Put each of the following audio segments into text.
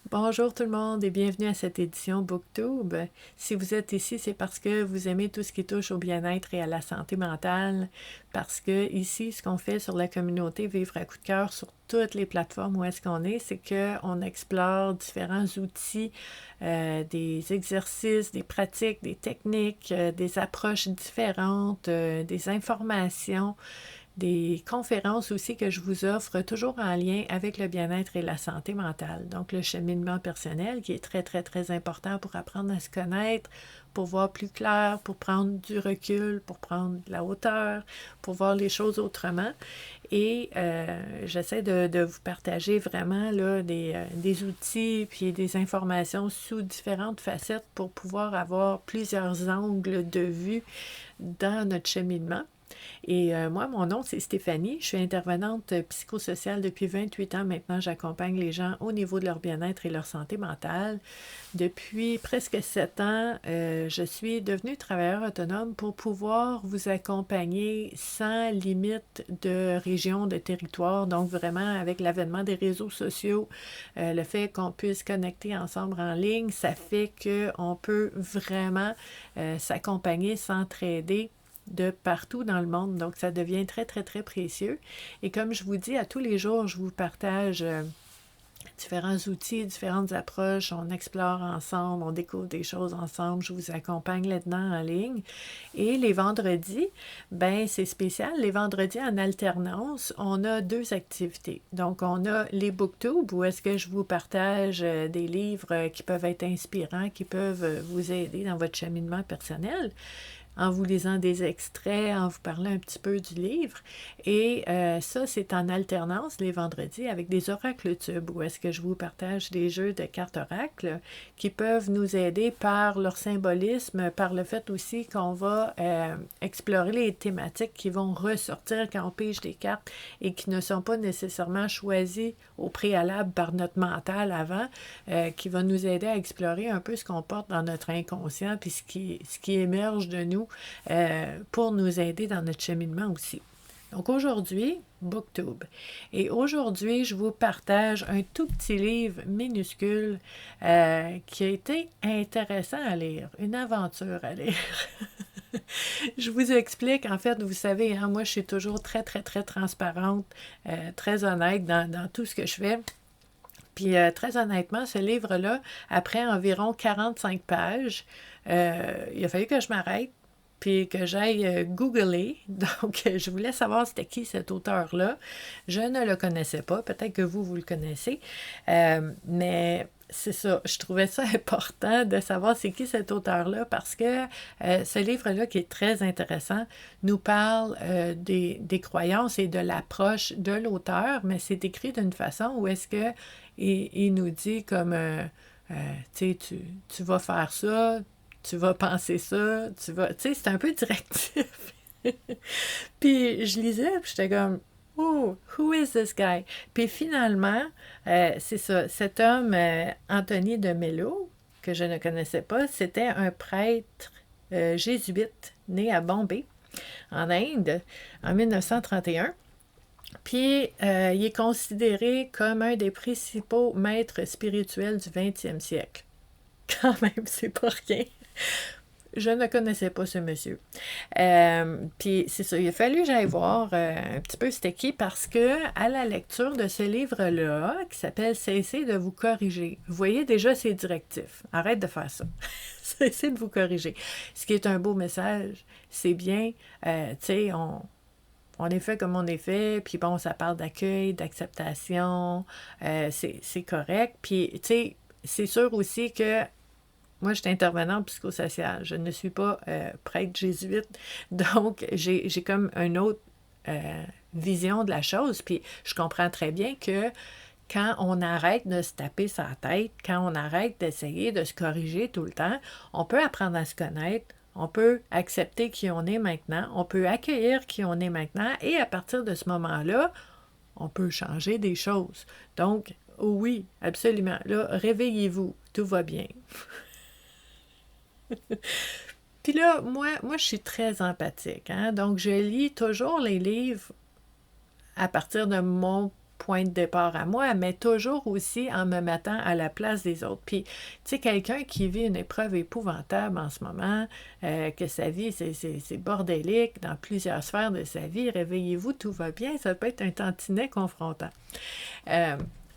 Bonjour tout le monde et bienvenue à cette édition BookTube. Si vous êtes ici, c'est parce que vous aimez tout ce qui touche au bien-être et à la santé mentale, parce que ici, ce qu'on fait sur la communauté Vivre à coup de cœur sur toutes les plateformes où est-ce qu'on est, c'est qu'on explore différents outils, des exercices, des pratiques, des techniques, des approches différentes, des informations, des conférences aussi que je vous offre, toujours en lien avec le bien-être et la santé mentale. Donc, le cheminement personnel qui est très, très, très important pour apprendre à se connaître, pour voir plus clair, pour prendre du recul, pour prendre de la hauteur, pour voir les choses autrement. Et j'essaie de vous partager vraiment là, des outils puis des informations sous différentes facettes pour pouvoir avoir plusieurs angles de vue dans notre cheminement. Et moi, mon nom, c'est Stéphanie. Je suis intervenante psychosociale depuis 28 ans maintenant. J'accompagne les gens au niveau de leur bien-être et leur santé mentale. Depuis presque 7 ans, je suis devenue travailleur autonome pour pouvoir vous accompagner sans limite de région, de territoire. Donc, vraiment, avec l'avènement des réseaux sociaux, le fait qu'on puisse connecter ensemble en ligne, ça fait qu'on peut vraiment s'accompagner, s'entraider de partout dans le monde. Donc, ça devient très, très, très précieux. Et comme je vous dis, à tous les jours, je vous partage différents outils, différentes approches. On explore ensemble, on découvre des choses ensemble. Je vous accompagne là-dedans en ligne. Et les vendredis, ben c'est spécial. Les vendredis en alternance, on a deux activités. Donc, on a les booktubes où est-ce que je vous partage des livres qui peuvent être inspirants, qui peuvent vous aider dans votre cheminement personnel, en vous lisant des extraits, en vous parlant un petit peu du livre. Et ça, c'est en alternance les vendredis avec des oracles tubes, où est-ce que je vous partage des jeux de cartes oracles qui peuvent nous aider par leur symbolisme, par le fait aussi qu'on va explorer les thématiques qui vont ressortir quand on pige des cartes et qui ne sont pas nécessairement choisies au préalable par notre mental avant, qui va nous aider à explorer un peu ce qu'on porte dans notre inconscient puis ce qui émerge de nous pour nous aider dans notre cheminement aussi. Donc aujourd'hui, BookTube. Et aujourd'hui, je vous partage un tout petit livre minuscule qui a été intéressant à lire, une aventure à lire. Je vous explique, en fait, vous savez, hein, moi je suis toujours très, très, très transparente, très honnête dans tout ce que je fais. Puis très honnêtement, ce livre-là, après environ 45 pages, il a fallu que je m'arrête puis que j'aille googler. Donc, je voulais savoir c'était qui cet auteur-là. Je ne le connaissais pas. Peut-être que vous le connaissez. Mais c'est ça. Je trouvais ça important de savoir c'est qui cet auteur-là parce que ce livre-là, qui est très intéressant, nous parle des croyances et de l'approche de l'auteur, mais c'est écrit d'une façon où est-ce que il nous dit comme, tu sais, tu vas faire ça, tu vas penser ça, tu vas... Tu sais, c'est un peu directif. Puis je lisais, puis j'étais comme, oh, who is this guy? Puis finalement, c'est ça, cet homme, Anthony de Mello, que je ne connaissais pas, c'était un prêtre jésuite né à Bombay, en Inde, en 1931. Puis, il est considéré comme un des principaux maîtres spirituels du 20e siècle. Quand même, c'est pas rien. Je ne connaissais pas ce monsieur. Puis c'est ça, il a fallu que j'aille voir un petit peu c'était qui parce que à la lecture de ce livre-là, qui s'appelle Cessez de vous corriger, vous voyez déjà ses directifs. Arrête de faire ça. Cessez de vous corriger. Ce qui est un beau message, c'est bien, tu sais, on est fait comme on est fait, puis bon, ça parle d'accueil, d'acceptation, c'est correct. Puis, tu sais, c'est sûr aussi que moi, je suis intervenante psychosociale. Je ne suis pas prêtre jésuite. Donc, j'ai comme une autre vision de la chose. Puis, je comprends très bien que quand on arrête de se taper sa tête, quand on arrête d'essayer de se corriger tout le temps, on peut apprendre à se connaître, on peut accepter qui on est maintenant, on peut accueillir qui on est maintenant, et à partir de ce moment-là, on peut changer des choses. Donc, oui, absolument. Là, réveillez-vous, tout va bien. Puis là, moi, je suis très empathique, hein? Donc je lis toujours les livres à partir de mon point de départ à moi, mais toujours aussi en me mettant à la place des autres. Puis, tu sais, quelqu'un qui vit une épreuve épouvantable en ce moment, que sa vie, c'est bordélique dans plusieurs sphères de sa vie, réveillez-vous, tout va bien, ça peut être un tantinet confrontant.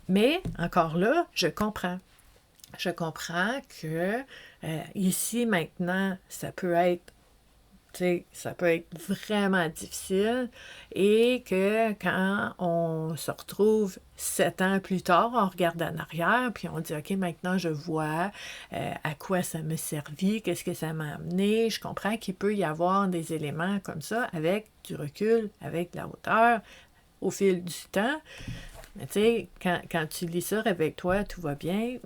Mais, encore là, je comprends. Je comprends que ici, maintenant, ça peut être vraiment difficile et que quand on se retrouve 7 ans plus tard, on regarde en arrière puis on dit « OK, maintenant je vois à quoi ça m'a servi, qu'est-ce que ça m'a amené. » Je comprends qu'il peut y avoir des éléments comme ça avec du recul, avec de la hauteur au fil du temps. Mais tu sais, quand tu lis ça avec toi, tout va bien,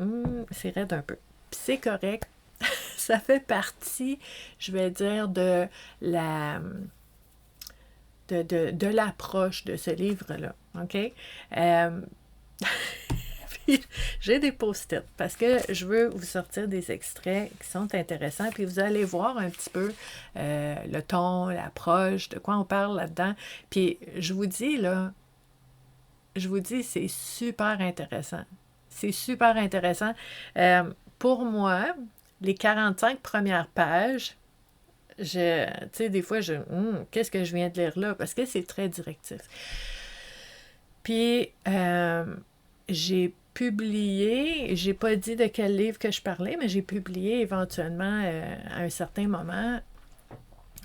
c'est raide un peu. Puis c'est correct. Ça fait partie, je vais dire, de l'approche de ce livre-là. OK? Puis, j'ai des post-it parce que je veux vous sortir des extraits qui sont intéressants. Puis vous allez voir un petit peu le ton, l'approche, de quoi on parle là-dedans. Puis je vous dis, c'est super intéressant. C'est super intéressant. Pour moi, les 45 premières pages, tu sais, des fois, qu'est-ce que je viens de lire là? Parce que c'est très directif. Puis, j'ai publié, j'ai pas dit de quel livre que je parlais, mais j'ai publié éventuellement, à un certain moment,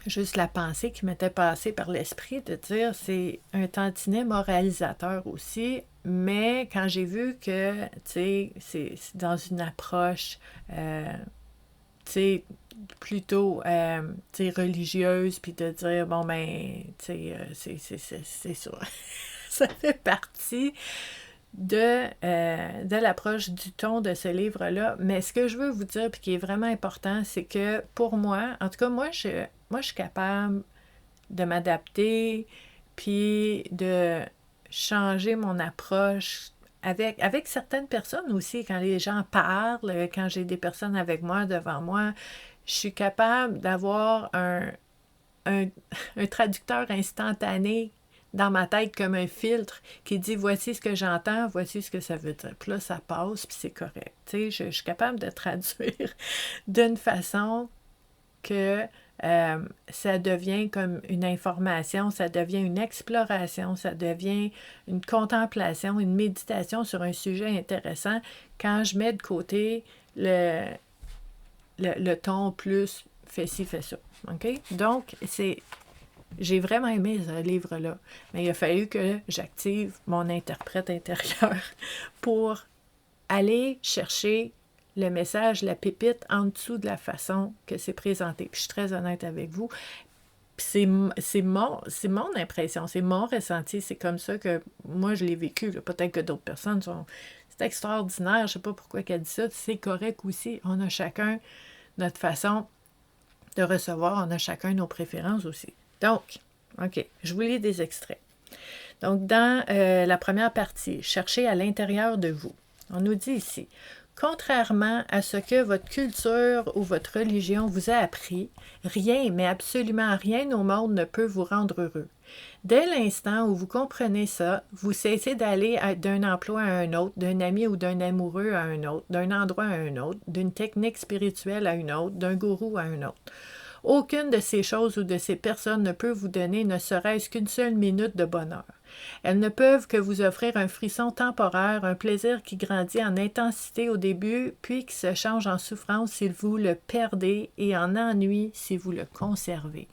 juste la pensée qui m'était passée par l'esprit de dire c'est un tantinet moralisateur aussi, mais quand j'ai vu que, tu sais, c'est dans une approche, tu sais, plutôt, tu sais, religieuse, puis de dire, bon, ben, tu sais, c'est ça. Ça fait partie de l'approche du ton de ce livre-là. Mais ce que je veux vous dire, puis qui est vraiment important, c'est que pour moi, en tout cas, moi, je suis capable de m'adapter, puis de changer mon approche avec certaines personnes aussi. Quand les gens parlent, quand j'ai des personnes avec moi, devant moi, je suis capable d'avoir un traducteur instantané dans ma tête comme un filtre qui dit voici ce que j'entends, voici ce que ça veut dire. Puis là, ça passe, puis c'est correct. Tu sais, je suis capable de traduire d'une façon que ça devient comme une information, ça devient une exploration, ça devient une contemplation, une méditation sur un sujet intéressant quand je mets de côté le ton plus fais ci, fais ça. OK? Donc, j'ai vraiment aimé ce livre-là, mais il a fallu que j'active mon interprète intérieur pour aller chercher le message, la pépite en dessous de la façon que c'est présenté. Puis je suis très honnête avec vous. Puis c'est mon impression, c'est mon ressenti, c'est comme ça que moi je l'ai vécu. Peut-être que d'autres personnes sont... C'est extraordinaire, je sais pas pourquoi qu'elle dit ça, c'est correct aussi. On a chacun notre façon de recevoir, on a chacun nos préférences aussi. Donc, OK, je vous lis des extraits. Donc, dans la première partie, cherchez à l'intérieur de vous. On nous dit ici, contrairement à ce que votre culture ou votre religion vous a appris, rien, mais absolument rien au monde ne peut vous rendre heureux. Dès l'instant où vous comprenez ça, vous cessez d'aller d'un emploi à un autre, d'un ami ou d'un amoureux à un autre, d'un endroit à un autre, d'une technique spirituelle à une autre, d'un gourou à un autre. Aucune de ces choses ou de ces personnes ne peut vous donner ne serait-ce qu'une seule minute de bonheur. Elles ne peuvent que vous offrir un frisson temporaire, un plaisir qui grandit en intensité au début, puis qui se change en souffrance si vous le perdez et en ennui si vous le conservez.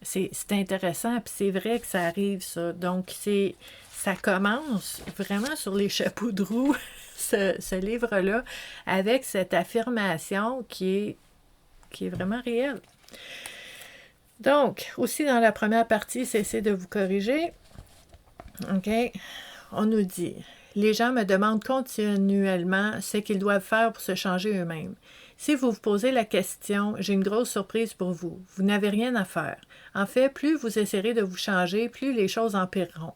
C'est intéressant, puis c'est vrai que ça arrive, ça. Donc, ça commence vraiment sur les chapeaux de roue, ce livre-là, avec cette affirmation qui est vraiment réelle. Donc, aussi dans la première partie, cessez de vous corriger. OK? On nous dit, les gens me demandent continuellement ce qu'ils doivent faire pour se changer eux-mêmes. Si vous vous posez la question, j'ai une grosse surprise pour vous. Vous n'avez rien à faire. En fait, plus vous essaierez de vous changer, plus les choses empireront.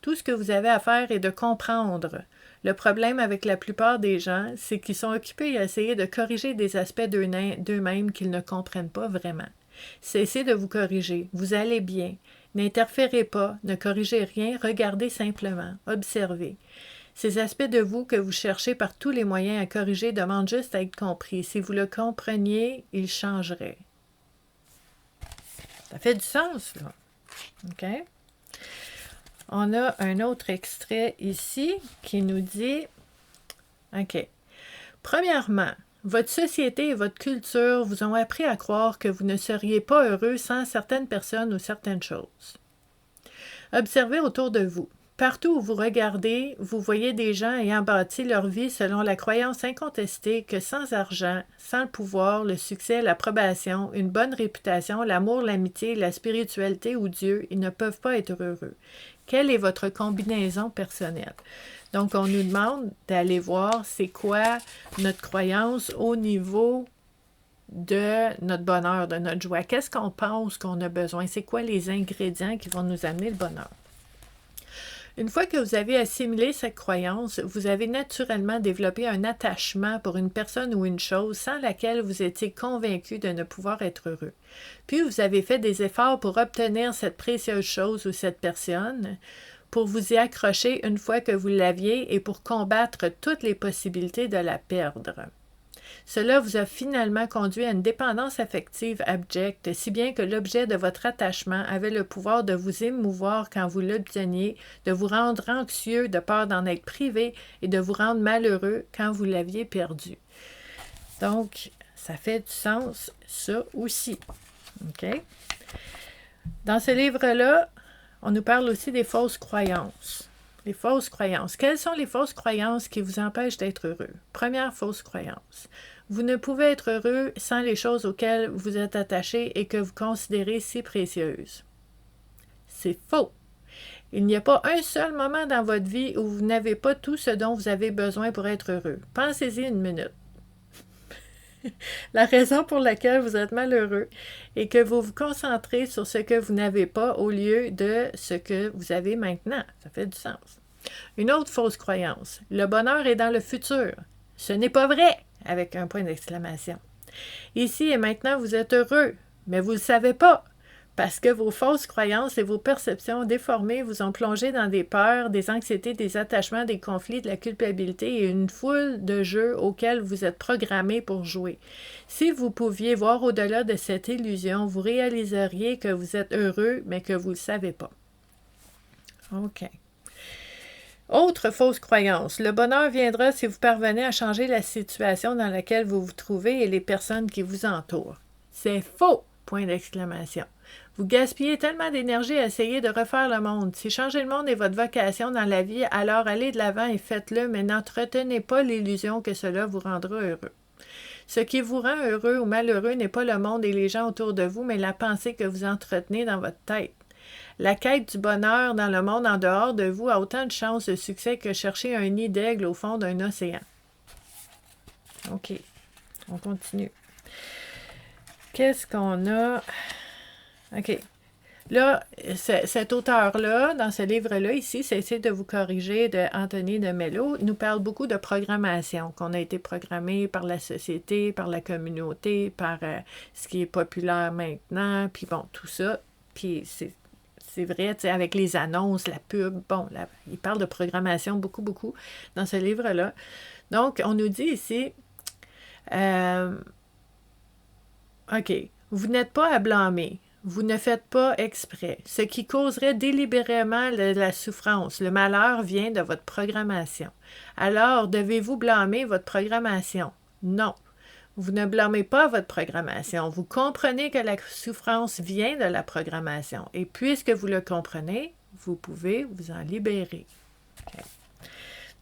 Tout ce que vous avez à faire est de comprendre. Le problème avec la plupart des gens, c'est qu'ils sont occupés à essayer de corriger des aspects d'eux-mêmes qu'ils ne comprennent pas vraiment. Cessez de vous corriger. Vous allez bien. N'interférez pas, ne corrigez rien, regardez simplement, observez. Ces aspects de vous que vous cherchez par tous les moyens à corriger demandent juste à être compris. Si vous le compreniez, il changerait. Ça fait du sens, là. OK? On a un autre extrait ici qui nous dit, OK, premièrement, votre société et votre culture vous ont appris à croire que vous ne seriez pas heureux sans certaines personnes ou certaines choses. Observez autour de vous. Partout où vous regardez, vous voyez des gens ayant bâti leur vie selon la croyance incontestée que sans argent, sans le pouvoir, le succès, l'approbation, une bonne réputation, l'amour, l'amitié, la spiritualité ou Dieu, ils ne peuvent pas être heureux. Quelle est votre combinaison personnelle? Donc, on nous demande d'aller voir c'est quoi notre croyance au niveau de notre bonheur, de notre joie. Qu'est-ce qu'on pense qu'on a besoin? C'est quoi les ingrédients qui vont nous amener le bonheur? Une fois que vous avez assimilé cette croyance, vous avez naturellement développé un attachement pour une personne ou une chose sans laquelle vous étiez convaincu de ne pouvoir être heureux. Puis vous avez fait des efforts pour obtenir cette précieuse chose ou cette personne, pour vous y accrocher une fois que vous l'aviez et pour combattre toutes les possibilités de la perdre. Cela vous a finalement conduit à une dépendance affective abjecte, si bien que l'objet de votre attachement avait le pouvoir de vous émouvoir quand vous l'obteniez, de vous rendre anxieux de peur d'en être privé et de vous rendre malheureux quand vous l'aviez perdu. Donc, ça fait du sens, ça aussi. OK? Dans ce livre-là, on nous parle aussi des fausses croyances. Les fausses croyances. Quelles sont les fausses croyances qui vous empêchent d'être heureux? Première fausse croyance. Vous ne pouvez être heureux sans les choses auxquelles vous êtes attaché et que vous considérez si précieuses. C'est faux. Il n'y a pas un seul moment dans votre vie où vous n'avez pas tout ce dont vous avez besoin pour être heureux. Pensez-y une minute. La raison pour laquelle vous êtes malheureux est que vous vous concentrez sur ce que vous n'avez pas au lieu de ce que vous avez maintenant. Ça fait du sens. Une autre fausse croyance. Le bonheur est dans le futur. Ce n'est pas vrai, avec un point d'exclamation. Ici et maintenant, vous êtes heureux, mais vous ne le savez pas. Parce que vos fausses croyances et vos perceptions déformées vous ont plongé dans des peurs, des anxiétés, des attachements, des conflits, de la culpabilité et une foule de jeux auxquels vous êtes programmé pour jouer. Si vous pouviez voir au-delà de cette illusion, vous réaliseriez que vous êtes heureux, mais que vous ne le savez pas. OK. Autre fausse croyance. Le bonheur viendra si vous parvenez à changer la situation dans laquelle vous vous trouvez et les personnes qui vous entourent. C'est faux! Point d'exclamation. Vous gaspillez tellement d'énergie à essayer de refaire le monde. Si changer le monde est votre vocation dans la vie, alors allez de l'avant et faites-le, mais n'entretenez pas l'illusion que cela vous rendra heureux. Ce qui vous rend heureux ou malheureux n'est pas le monde et les gens autour de vous, mais la pensée que vous entretenez dans votre tête. La quête du bonheur dans le monde en dehors de vous a autant de chances de succès que chercher un nid d'aigle au fond d'un océan. OK, on continue. Qu'est-ce qu'on a? OK. Là, cet auteur-là, dans ce livre-là, ici, c'est essayer de vous corriger, de Anthony de Mello, nous parle beaucoup de programmation, qu'on a été programmé par la société, par la communauté, par ce qui est populaire maintenant, puis bon, tout ça. Puis c'est vrai, tu sais, avec les annonces, la pub, bon, il parle de programmation beaucoup, beaucoup dans ce livre-là. Donc, on nous dit ici, OK, vous n'êtes pas à blâmer. Vous ne faites pas exprès. Ce qui causerait délibérément la souffrance, le malheur vient de votre programmation. Alors, devez-vous blâmer votre programmation? Non. Vous ne blâmez pas votre programmation. Vous comprenez que la souffrance vient de la programmation. Et puisque vous le comprenez, vous pouvez vous en libérer. Okay.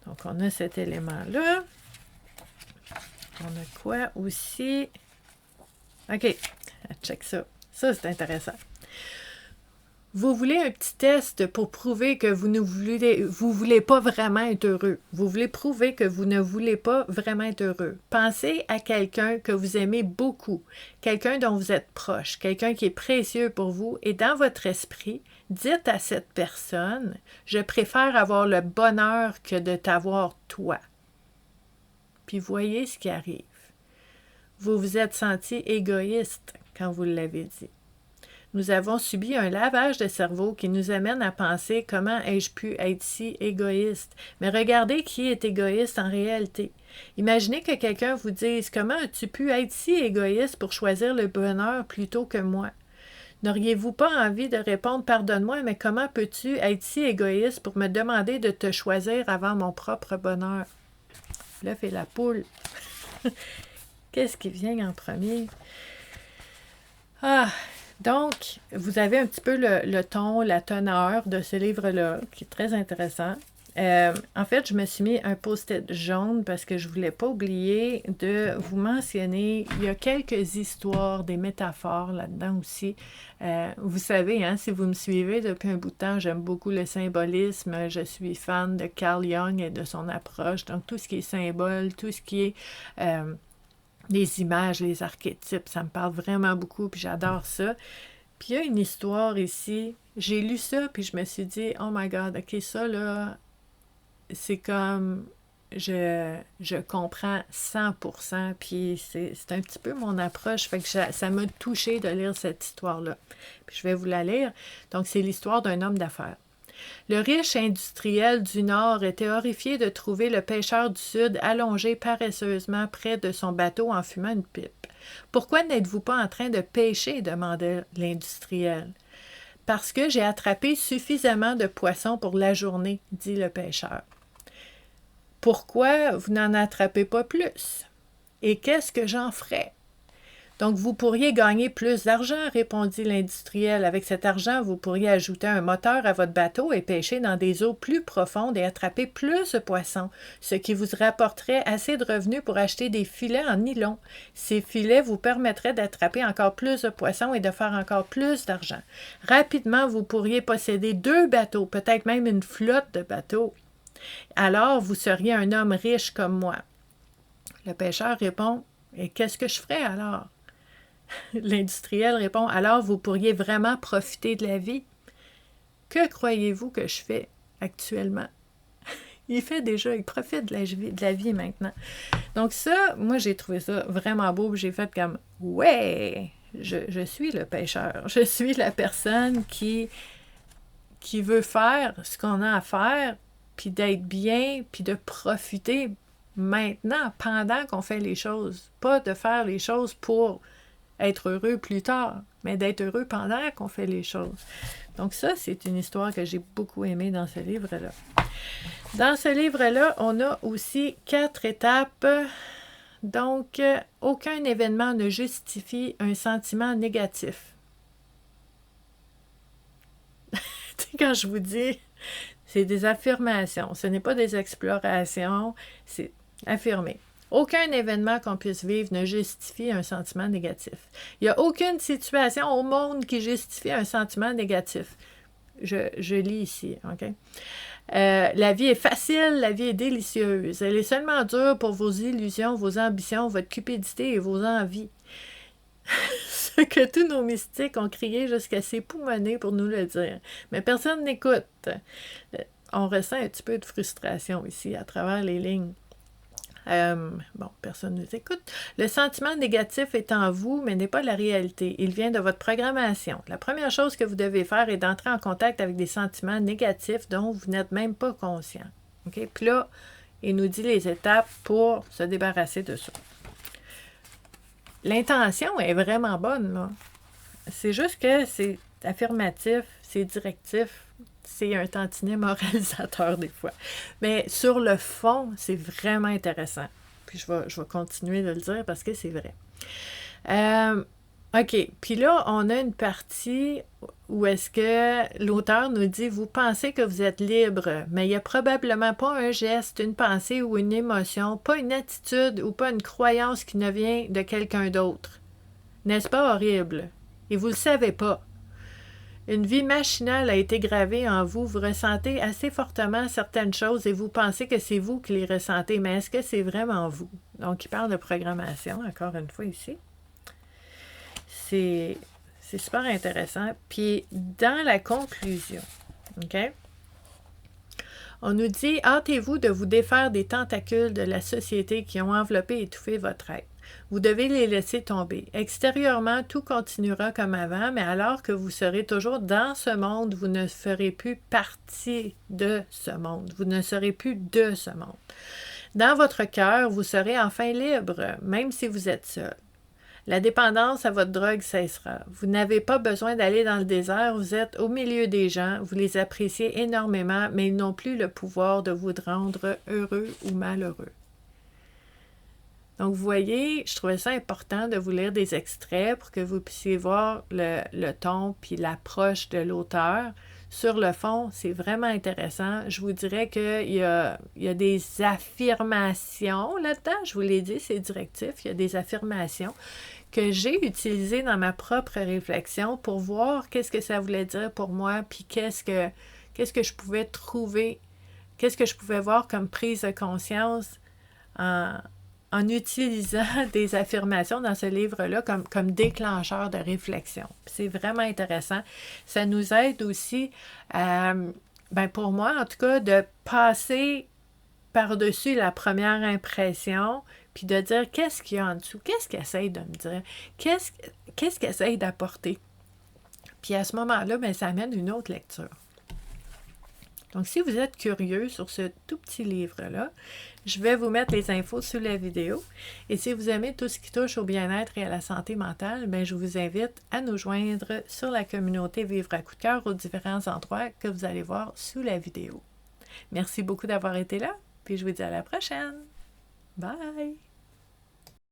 Donc, on a cet élément-là. On a quoi aussi? OK, check ça. Ça, c'est intéressant. Vous voulez un petit test pour prouver que vous ne voulez pas vraiment être heureux. Vous voulez prouver que vous ne voulez pas vraiment être heureux. Pensez à quelqu'un que vous aimez beaucoup, quelqu'un dont vous êtes proche, quelqu'un qui est précieux pour vous, et dans votre esprit, dites à cette personne, je préfère avoir le bonheur que de t'avoir toi. Puis voyez ce qui arrive. Vous vous êtes senti égoïste quand vous l'avez dit. Nous avons subi un lavage de cerveau qui nous amène à penser comment ai-je pu être si égoïste. Mais regardez qui est égoïste en réalité. Imaginez que quelqu'un vous dise comment as-tu pu être si égoïste pour choisir le bonheur plutôt que moi. N'auriez-vous pas envie de répondre pardonne-moi, mais comment peux-tu être si égoïste pour me demander de te choisir avant mon propre bonheur? L'œuf et la poule. Qu'est-ce qui vient en premier? Donc, vous avez un petit peu le ton, la teneur de ce livre-là, qui est très intéressant. En fait, je me suis mis un post-it jaune parce que je ne voulais pas oublier de vous mentionner, il y a quelques histoires, des métaphores là-dedans aussi. Vous savez, hein, si vous me suivez depuis un bout de temps, j'aime beaucoup le symbolisme. Je suis fan de Carl Jung et de son approche. Donc, tout ce qui est symbole, tout ce qui est les images, les archétypes, ça me parle vraiment beaucoup, puis j'adore ça. Puis il y a une histoire ici. J'ai lu ça, puis je me suis dit, oh my God, ok, ça là, c'est comme, je comprends 100%, puis c'est un petit peu mon approche, fait que ça m'a touchée de lire cette histoire-là. Puis je vais vous la lire. Donc, c'est l'histoire d'un homme d'affaires. Le riche industriel du Nord était horrifié de trouver le pêcheur du Sud allongé paresseusement près de son bateau en fumant une pipe. « Pourquoi n'êtes-vous pas en train de pêcher? » demandait l'industriel. « Parce que j'ai attrapé suffisamment de poissons pour la journée, » dit le pêcheur. « Pourquoi vous n'en attrapez pas plus? Et qu'est-ce que j'en ferais? » « Donc, vous pourriez gagner plus d'argent, répondit l'industriel. Avec cet argent, vous pourriez ajouter un moteur à votre bateau et pêcher dans des eaux plus profondes et attraper plus de poissons, ce qui vous rapporterait assez de revenus pour acheter des filets en nylon. Ces filets vous permettraient d'attraper encore plus de poissons et de faire encore plus d'argent. Rapidement, vous pourriez posséder 2 bateaux, peut-être même une flotte de bateaux. Alors, vous seriez un homme riche comme moi. Le pêcheur répond, « Et qu'est-ce que je ferais alors? » L'industriel répond, « Alors vous pourriez vraiment profiter de la vie. » Que croyez-vous que je fais actuellement? Il profite de la vie maintenant. Donc ça, moi j'ai trouvé ça vraiment beau. J'ai fait comme, ouais, je suis le pêcheur. Je suis la personne qui veut faire ce qu'on a à faire, puis d'être bien, puis de profiter maintenant, pendant qu'on fait les choses. Pas de faire les choses pour être heureux plus tard, mais d'être heureux pendant qu'on fait les choses. Donc ça, c'est une histoire que j'ai beaucoup aimée dans ce livre-là. Dans ce livre-là, on a aussi 4 étapes. Donc, aucun événement ne justifie un sentiment négatif. Quand je vous dis, c'est des affirmations, ce n'est pas des explorations, c'est affirmé. Aucun événement qu'on puisse vivre ne justifie un sentiment négatif. Il n'y a aucune situation au monde qui justifie un sentiment négatif. Je lis ici, OK? La vie est facile, la vie est délicieuse. Elle est seulement dure pour vos illusions, vos ambitions, votre cupidité et vos envies. Ce que tous nos mystiques ont crié jusqu'à s'époumoner pour nous le dire. Mais personne n'écoute. On ressent un petit peu de frustration ici à travers les lignes. Personne ne nous écoute. Le sentiment négatif est en vous, mais n'est pas la réalité. Il vient de votre programmation. La première chose que vous devez faire est d'entrer en contact avec des sentiments négatifs dont vous n'êtes même pas conscient. Okay? Puis là, il nous dit les étapes pour se débarrasser de ça. L'intention est vraiment bonne, là. C'est juste que c'est affirmatif, c'est directif, c'est un tantinet moralisateur des fois. Mais sur le fond, c'est vraiment intéressant. Puis je vais continuer de le dire parce que c'est vrai. OK. Puis là, on a une partie où est-ce que l'auteur nous dit « Vous pensez que vous êtes libre, mais il n'y a probablement pas un geste, une pensée ou une émotion, pas une attitude ou pas une croyance qui ne vient de quelqu'un d'autre. N'est-ce pas horrible? Et vous ne le savez pas. Une vie machinale a été gravée en vous. Vous ressentez assez fortement certaines choses et vous pensez que c'est vous qui les ressentez. Mais est-ce que c'est vraiment vous? » Donc, il parle de programmation, encore une fois, ici. C'est super intéressant. Puis, dans la conclusion, OK? On nous dit « Hâtez-vous de vous défaire des tentacules de la société qui ont enveloppé et étouffé votre être. Vous devez les laisser tomber. Extérieurement, tout continuera comme avant, mais alors que vous serez toujours dans ce monde, vous ne ferez plus partie de ce monde. Vous ne serez plus de ce monde. Dans votre cœur, vous serez enfin libre, même si vous êtes seul. La dépendance à votre drogue cessera. Vous n'avez pas besoin d'aller dans le désert, vous êtes au milieu des gens, vous les appréciez énormément, mais ils n'ont plus le pouvoir de vous rendre heureux ou malheureux. Donc, vous voyez, je trouvais ça important de vous lire des extraits pour que vous puissiez voir le ton puis l'approche de l'auteur. Sur le fond, c'est vraiment intéressant. Je vous dirais qu'il y a des affirmations là-dedans. Je vous l'ai dit, c'est directif. Il y a des affirmations que j'ai utilisées dans ma propre réflexion pour voir qu'est-ce que ça voulait dire pour moi, puis qu'est-ce que je pouvais trouver, qu'est-ce que je pouvais voir comme prise de conscience en utilisant des affirmations dans ce livre-là comme déclencheur de réflexion. C'est vraiment intéressant. Ça nous aide aussi, pour moi en tout cas, de passer par-dessus la première impression, puis de dire qu'est-ce qu'il y a en dessous, qu'est-ce qu'il essaye de me dire, qu'est-ce qu'il essaye d'apporter. Puis à ce moment-là, ça amène une autre lecture. Donc, si vous êtes curieux sur ce tout petit livre-là, je vais vous mettre les infos sous la vidéo. Et si vous aimez tout ce qui touche au bien-être et à la santé mentale, je vous invite à nous joindre sur la communauté Vivre à coup de cœur aux différents endroits que vous allez voir sous la vidéo. Merci beaucoup d'avoir été là, puis je vous dis à la prochaine. Bye!